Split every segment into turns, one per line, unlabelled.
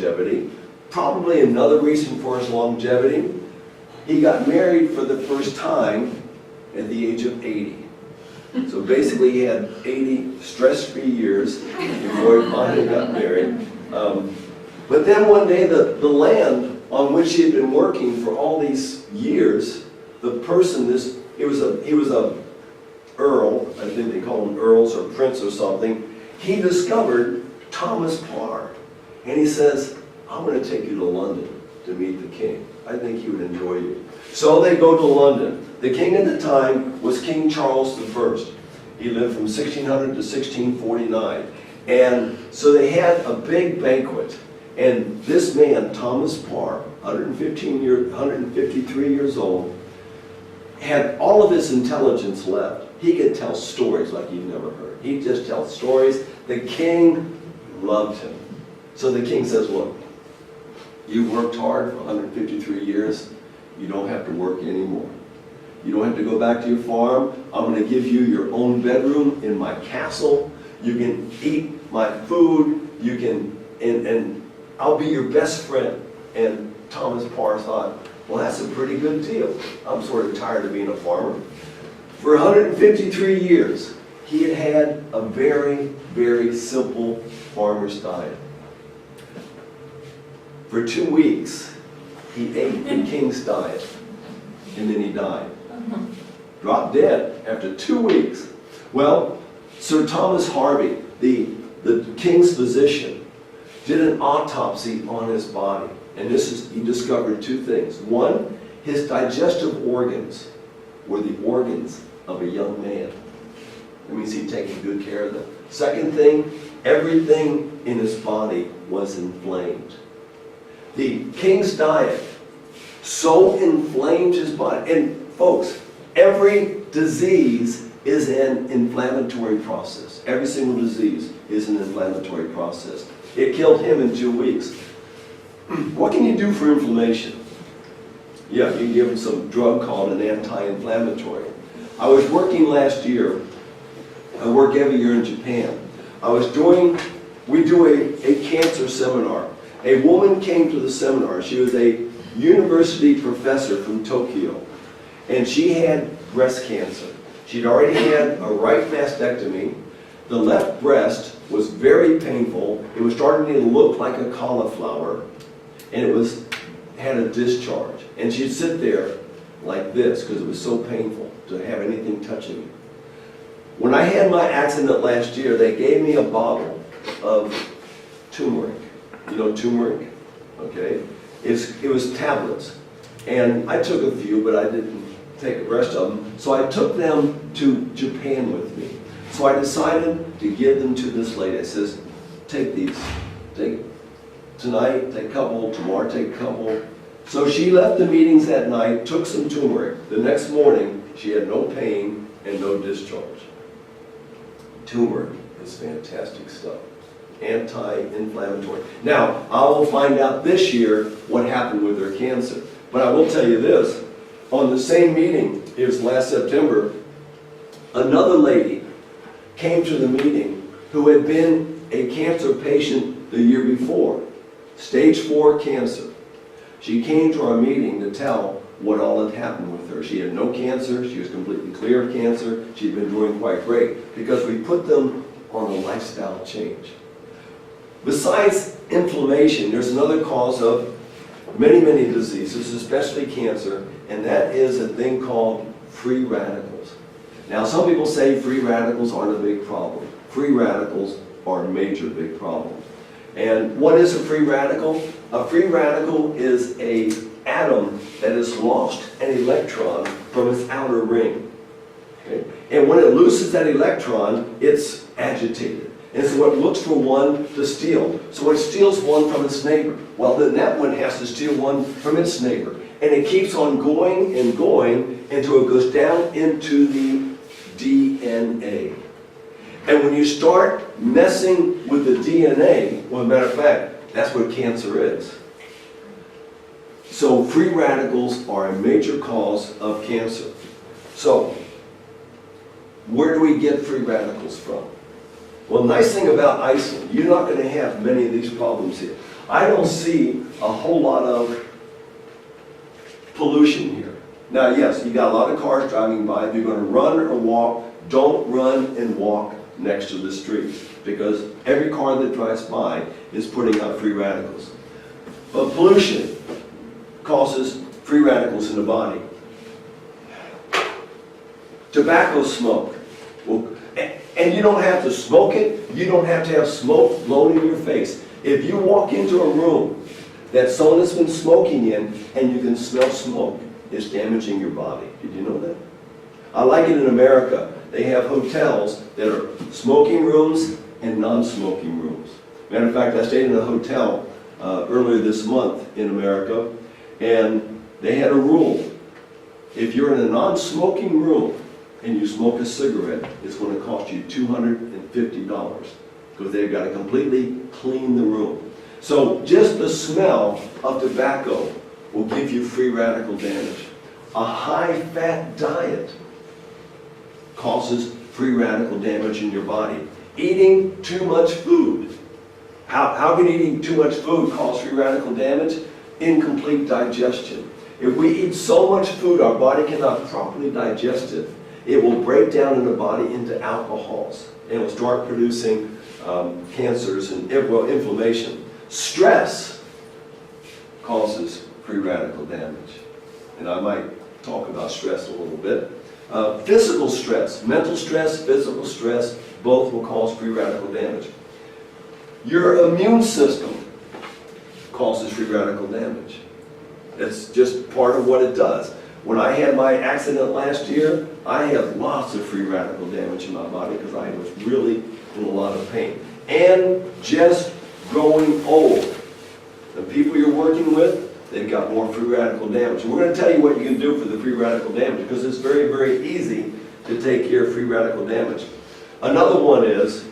longevity. Probably another reason for his longevity, he got married for the first time at the age of 80. So basically he had 80 stress-free years before he finally got married. But then one day the land on which he had been working for all these years, the person, he was a earl, I think they call them earls or prince or something, he discovered Thomas Parr. And he says, I'm going to take you to London to meet the king. I think he would enjoy you. So they go to London. The king at the time was King Charles I. He lived from 1600 to 1649. And so they had a big banquet. And this man, Thomas Parr, 153 years old, had all of his intelligence left. He could tell stories like you've never heard. He'd just tell stories. The king loved him. So the king says, look, you worked hard for 153 years. You don't have to work anymore. You don't have to go back to your farm. I'm going to give you your own bedroom in my castle. You can eat my food. You can, and I'll be your best friend. And Thomas Parr thought, well, that's a pretty good deal. I'm sort of tired of being a farmer. For 153 years, he had had a very, very simple farmer's diet. For 2 weeks, he ate the king's diet, and then he died. Dropped dead after 2 weeks. Well, Sir Thomas Harvey, the king's physician, did an autopsy on his body. And he discovered two things. One, his digestive organs were the organs of a young man. That means he'd taken good care of them. Second thing, everything in his body was inflamed. The king's diet so inflamed his body. And folks, every disease is an inflammatory process. Every single disease is an inflammatory process. It killed him in 2 weeks. What can you do for inflammation? Yeah, you can give him some drug called an anti-inflammatory. I was working last year. I work every year in Japan. We do a cancer seminar. A woman came to the seminar. She was a university professor from Tokyo. And she had breast cancer. She'd already had a right mastectomy. The left breast was very painful. It was starting to look like a cauliflower. And it had a discharge. And she'd sit there like this because it was so painful to have anything touching me. When I had my accident last year, they gave me a bottle of turmeric. You know turmeric? Okay? It was tablets. And I took a few, but I didn't take the rest of them. So I took them to Japan with me. So I decided to give them to this lady. I says, take these. Tonight, take a couple. Tomorrow, take a couple. So she left the meetings that night, took some turmeric. The next morning, she had no pain and no discharge. Turmeric is fantastic stuff. Anti-inflammatory. Now, I will find out this year what happened with her cancer. But I will tell you this. On the same meeting, it was last September, another lady came to the meeting who had been a cancer patient the year before. Stage 4 cancer. She came to our meeting to tell what all had happened with her. She had no cancer. She was completely clear of cancer. She'd been doing quite great because we put them on a lifestyle change. Besides inflammation, there's another cause of many, many diseases, especially cancer, and that is a thing called free radicals. Now, some people say free radicals aren't a big problem. Free radicals are a major big problem. And what is a free radical? A free radical is an atom that has lost an electron from its outer ring. Okay? And when it loses that electron, it's agitated. And so it looks for one to steal. So it steals one from its neighbor. Well, then that one has to steal one from its neighbor. And it keeps on going and going until it goes down into the DNA. And when you start messing with the DNA, well, as a matter of fact, that's what cancer is. So free radicals are a major cause of cancer. So, where do we get free radicals from? Well, the nice thing about Iceland, you're not going to have many of these problems here. I don't see a whole lot of pollution here. Now, yes, you got a lot of cars driving by. If you're going to run or walk, don't run and walk next to the street, because every car that drives by is putting out free radicals. But pollution causes free radicals in the body. Tobacco smoke. Well, and you don't have to smoke it. You don't have to have smoke blown in your face. If you walk into a room that someone has been smoking in and you can smell smoke, it's damaging your body. Did you know that? I like it in America. They have hotels that are smoking rooms and non-smoking rooms. Matter of fact, I stayed in a hotel earlier this month in America, and they had a rule. If you're in a non-smoking room and you smoke a cigarette, it's going to cost you $250 because they've got to completely clean the room. So just the smell of tobacco will give you free radical damage. A high-fat diet causes free radical damage in your body. Eating too much food. How can eating too much food cause free radical damage? Incomplete digestion. If we eat so much food our body cannot properly digest it, it will break down in the body into alcohols and will start producing cancers and inflammation. Stress causes free radical damage. And I might talk about stress a little bit. Physical stress, mental stress, physical stress, both will cause free radical damage. Your immune system causes free radical damage. It's just part of what it does. When I had my accident last year, I had lots of free radical damage in my body because I was really in a lot of pain. And just growing old. The people you're working with, they've got more free radical damage. And we're going to tell you what you can do for the free radical damage, because it's very, very easy to take care of free radical damage. Another one is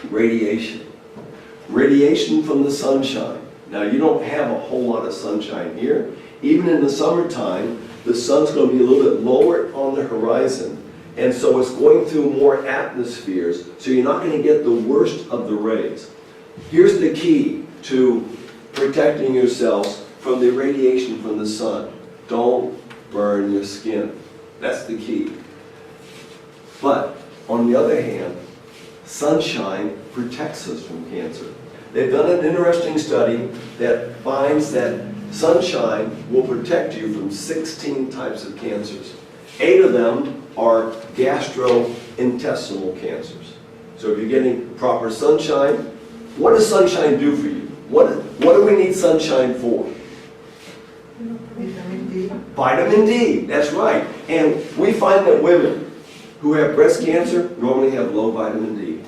radiation. Radiation from the sunshine. Now, you don't have a whole lot of sunshine here. Even in the summertime, the sun's going to be a little bit lower on the horizon. And so it's going through more atmospheres, so you're not going to get the worst of the rays. Here's the key to protecting yourselves from the radiation from the sun. Don't burn your skin. That's the key. But on the other hand, sunshine protects us from cancer. They've done an interesting study that finds that sunshine will protect you from 16 types of cancers. 8 of them are gastrointestinal cancers. So if you're getting proper sunshine, what does sunshine do for you? What do we need sunshine for?
Vitamin D.
Vitamin D, that's right. And we find that women who have breast cancer normally have low vitamin D.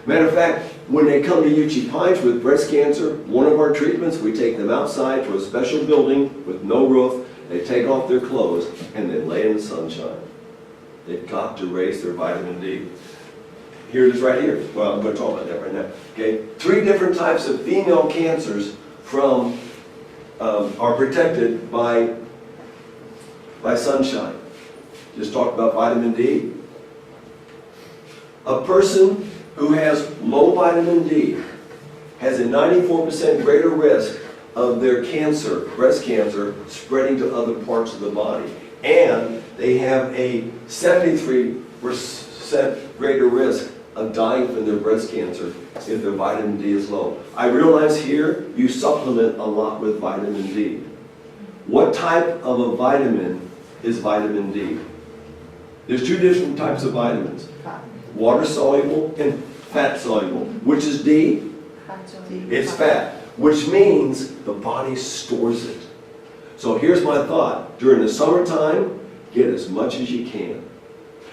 Matter of fact, when they come to Uchee Pines with breast cancer, one of our treatments, we take them outside to a special building with no roof. They take off their clothes and they lay in the sunshine. They've got to raise their vitamin D. Here it is right here. Well, I'm going to talk about that right now. Okay, 3 different types of female cancers from are protected by sunshine. Just talked about vitamin D. A person who has low vitamin D has a 94% greater risk of their cancer, breast cancer, spreading to other parts of the body. And they have a 73% greater risk of dying from their breast cancer if their vitamin D is low. I realize here you supplement a lot with vitamin D. What type of a vitamin is vitamin D? There's 2 different types of vitamins. Water soluble and fat soluble. Which is D? It's fat, which means the body stores it. So here's my thought. During the summertime, get as much as you can.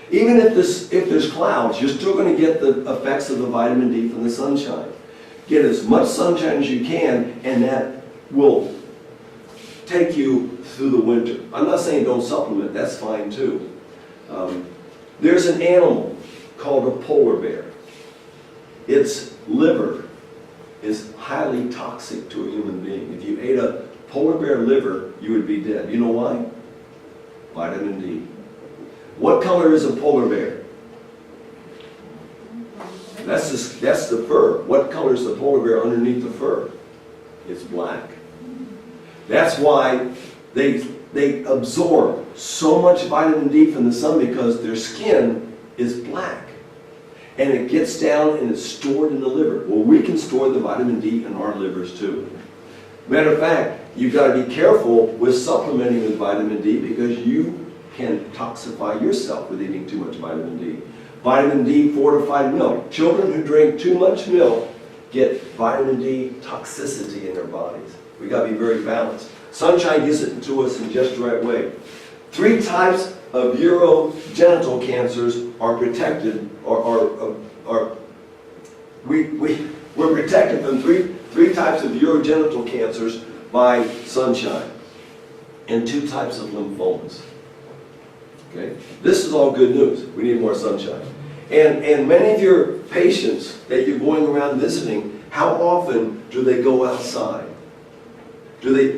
Even if there's clouds, you're still going to get the effects of the vitamin D from the sunshine. Get as much sunshine as you can, and that will take you through the winter. I'm not saying don't supplement, that's fine too. There's an animal called a polar bear. Its liver is highly toxic to a human being. If you ate a polar bear liver, you would be dead. You know why? Vitamin D. What color is a polar bear? That's the fur. What color is the polar bear underneath the fur? it's black. That's why they absorb so much vitamin D from the sun, because their skin is black. And it gets down and it's stored in the liver. Well, we can store the vitamin D in our livers too. Matter of fact, you've got to be careful with supplementing with vitamin D, because you can toxify yourself with eating too much vitamin D. Vitamin D fortified milk. Children who drink too much milk get vitamin D toxicity in their bodies. We've got to be very balanced. Sunshine gives it to us in just the right way. 3 types of urogenital cancers are protected, we're protected from three types of urogenital cancers by sunshine, and 2 types of lymphomas. Okay? This is all good news. We need more sunshine. And many of your patients that you're going around visiting, how often do they go outside?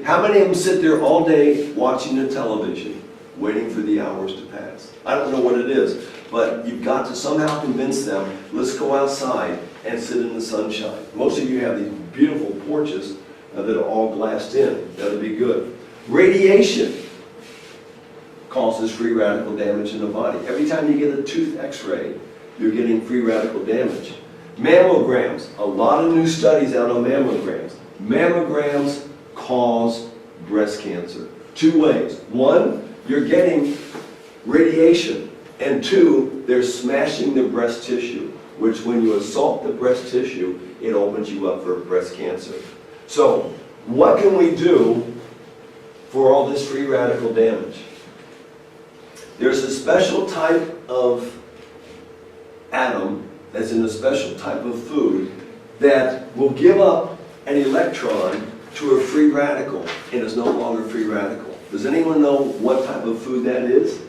How many of them sit there all day watching the television, waiting for the hours to pass? I don't know what it is, but you've got to somehow convince them, let's go outside and sit in the sunshine. Most of you have these beautiful porches that are all glassed in. That'll be good. Radiation causes free radical damage in the body. Every time you get a tooth x-ray, you're getting free radical damage. Mammograms, a lot of new studies out on mammograms. Mammograms cause breast cancer. 2 ways. 1, you're getting radiation, and 2, they're smashing the breast tissue, which when you assault the breast tissue, it opens you up for breast cancer. So, what can we do for all this free radical damage? There's a special type of atom that's in a special type of food that will give up an electron to a free radical, and is no longer free radical. Does anyone know what type of food that is?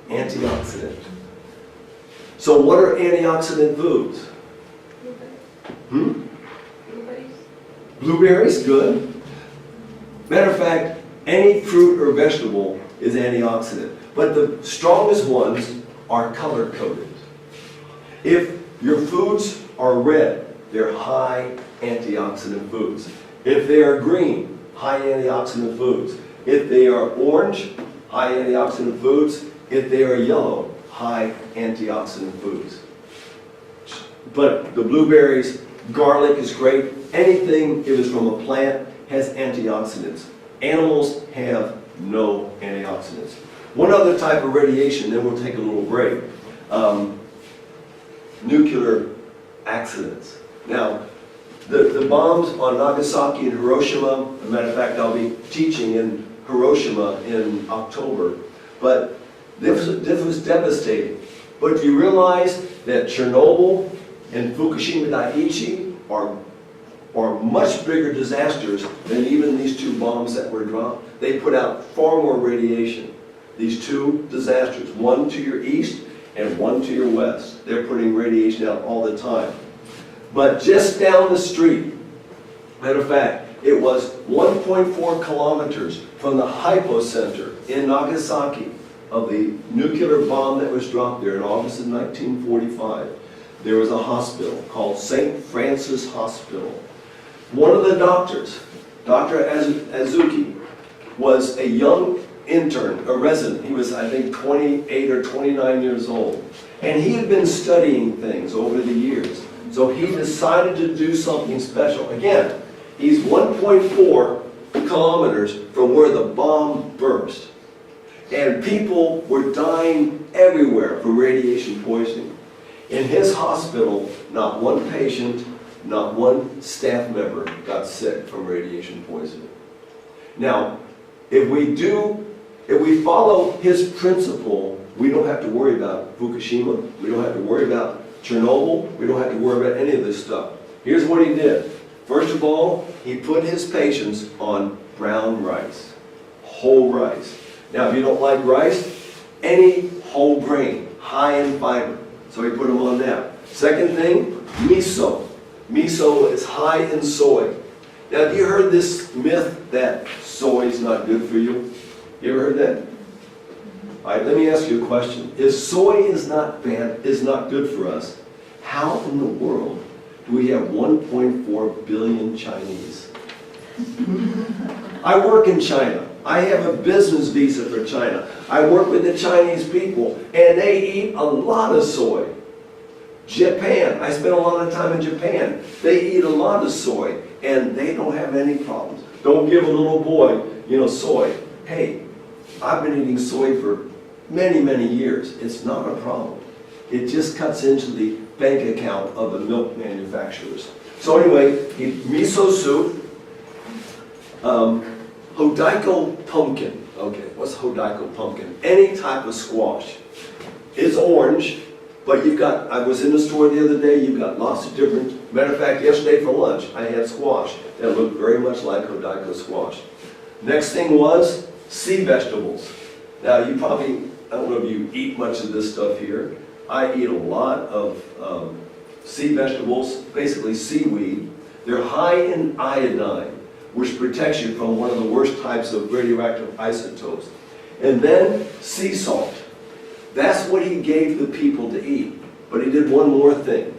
Antioxidant. So what are antioxidant foods?
Blueberries.
Blueberries, good. Matter of fact, any fruit or vegetable is antioxidant, but the strongest ones are color-coded. If your foods are red, they're high antioxidant foods. If they are green, high antioxidant foods. If they are orange, high antioxidant foods. If they are yellow, high antioxidant foods. But the blueberries, garlic is great. Anything, if it's from a plant, has antioxidants. Animals have no antioxidants. One other type of radiation, then we'll take a little break. Nuclear accidents. Now, the bombs on Nagasaki and Hiroshima, as a matter of fact, I'll be teaching in Hiroshima in October, but this was devastating. But you realize that Chernobyl and Fukushima Daiichi are much bigger disasters than even these 2 bombs that were dropped. They put out far more radiation. These 2 disasters, one to your east and one to your west. They're putting radiation out all the time. But just down the street, matter of fact, it was 1.4 kilometers from the hypocenter in Nagasaki of the nuclear bomb that was dropped there in August of 1945. There was a hospital called St. Francis Hospital. One of the doctors, Dr. Azuki, was a young intern, a resident. He was, I think, 28 or 29 years old. And he had been studying things over the years. So he decided to do something special. Again, he's 1.4 kilometers from where the bomb burst. And people were dying everywhere from radiation poisoning. In his hospital, not one patient, not one staff member got sick from radiation poisoning. Now, if we follow his principle, we don't have to worry about Fukushima, we don't have to worry about Chernobyl, we don't have to worry about any of this stuff. Here's what he did. First of all, he put his patients on brown rice, whole rice. Now, if you don't like rice, any whole grain, high in fiber. So he put them on that. Second thing, miso. Miso is high in soy. Now, have you heard this myth that soy is not good for you? You ever heard that? All right, let me ask you a question. If soy is not good for us, how in the world we have 1.4 billion Chinese. I work in China. I have a business visa for China. I work with the Chinese people, and they eat a lot of soy. Japan, I spent a lot of time in Japan. They eat a lot of soy, and they don't have any problems. Don't give a little boy, soy. Hey, I've been eating soy for many, many years. It's not a problem. It just cuts into the bank account of the milk manufacturers. So anyway, miso soup, Hodaiko pumpkin. Okay, what's Hodaiko pumpkin? Any type of squash. It's orange, but I was in the store the other day, you've got lots of different, matter of fact, yesterday for lunch, I had squash that looked very much like Hodaiko squash. Next thing was sea vegetables. Now you probably, I don't know if you eat much of this stuff here. I eat a lot of sea vegetables, basically seaweed. They're high in iodine, which protects you from one of the worst types of radioactive isotopes. And then sea salt. That's what he gave the people to eat. But he did one more thing.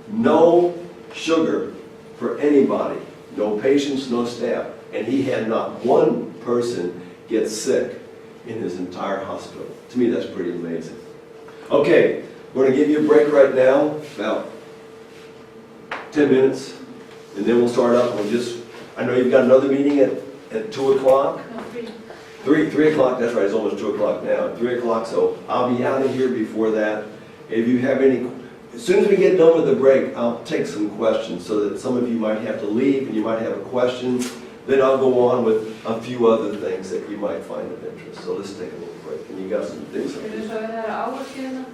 No sugar for anybody. No patients, no staff. And he had not one person get sick in his entire hospital. To me, that's pretty amazing. Okay, we're going to give you a break right now, about 10 minutes, and then we'll start up. I know you've got another meeting at 2 o'clock.
No, 3.
3 o'clock, that's right, it's almost 2 o'clock now. 3 o'clock, so I'll be out of here before that. If you have any, as soon as we get done with the break, I'll take some questions so that some of you might have to leave and you might have a question. Then I'll go on with a few other things that you might find of interest. So let's take a little break. And you got some things.
Vill du säga det här hours igen?